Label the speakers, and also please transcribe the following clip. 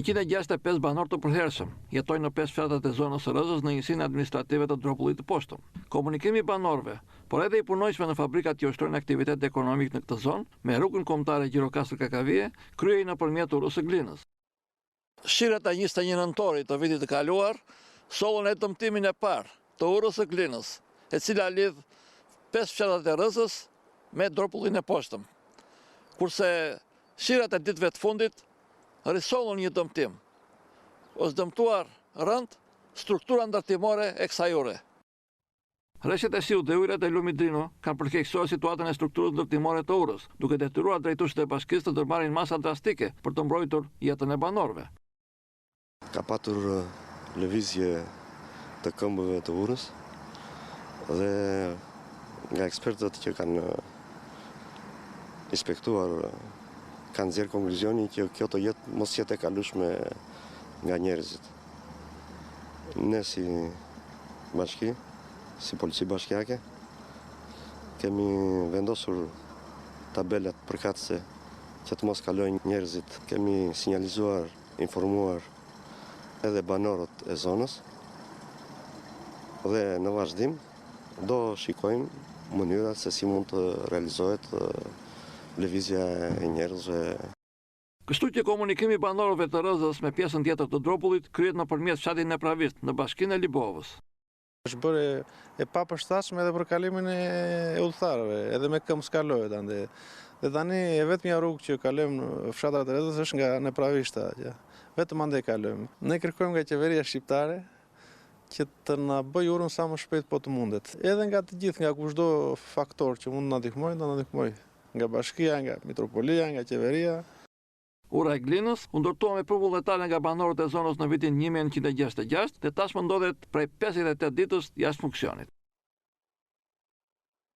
Speaker 1: 165 banor të përhershëm jetojnë në 5 fshatet e zonës së Rëzës në njësinë administrative të Dropullit të Poshtëm. Komunikimi i banorëve, por edhe i punojshme në fabrikat që ushtrojnë aktivitet ekonomik në këtë zonë, me rrugën kombëtare Gjirokastër Kakavije, kryhej nëpërmjet urës së Glinës. Shirët e 21 nëntorit të vitit të kaluar sollën e dëmtimin e parë të urës së Glinës, e cila lidh 5 fshatet e Rëzës me Dropullin e Poshtëm. Kurse shirët e ditëve të fundit risollën një dëmtim, është dëmtuar rënd struktura ndërtimore e kësaj ure. Rreshtet e shiut dhe ujërat e lumit Drino kanë përkeqësuar situatën e strukturës ndërtimore të urës, duke detyruar drejtuesit e bashkisë të ndërmarrin masa drastike për të mbrojtur jetën e banorëve.
Speaker 2: Ka patur lëvizje të këmbëve të urës dhe nga ekspertët që kanë inspektuar kanë nxjerrë konkluzionin që kjo të jetë mos jetë e kalueshme nga njerëzit. Ne si bashki, si polici bashkiake, kemi vendosur tabelat përkatëse që të mos kalojnë njerëzit. Kemi sinjalizuar, informuar edhe banorët e zonës dhe në vazhdim do shikojmë mënyrat se si mund të realizohet lëvizja e njerëzve.
Speaker 1: Kështu që komunikimi i banorëve të Rëzës me pjesën tjetër të Dropullit kryhet nëpërmjet fshatit Nepravist në bashkinë e Libovës.
Speaker 3: Është bërë e papërshtatshme edhe për kalimin e udhëtarëve, edhe me këmbë skalohet ande. Dhe tani e vetmja rrugë që kalojmë në fshatrat e Rëzës është nga Nepravishta, vetëm ande kalojmë. Ne kërkojmë nga qeveria shqiptare që të na bëjë urën sa më shpejt po të mundet. Edhe nga të gjithë, nga kushdo faktor që mund të na ndihmojë, nga bashkia, nga mitropolia, nga qeveria.
Speaker 1: Ura e Glinës u ndërtua me përvullnetare nga banorët e zonës në vitin 1966 dhe tashmë ndodhet prej 58 ditësh jashtë funksionit.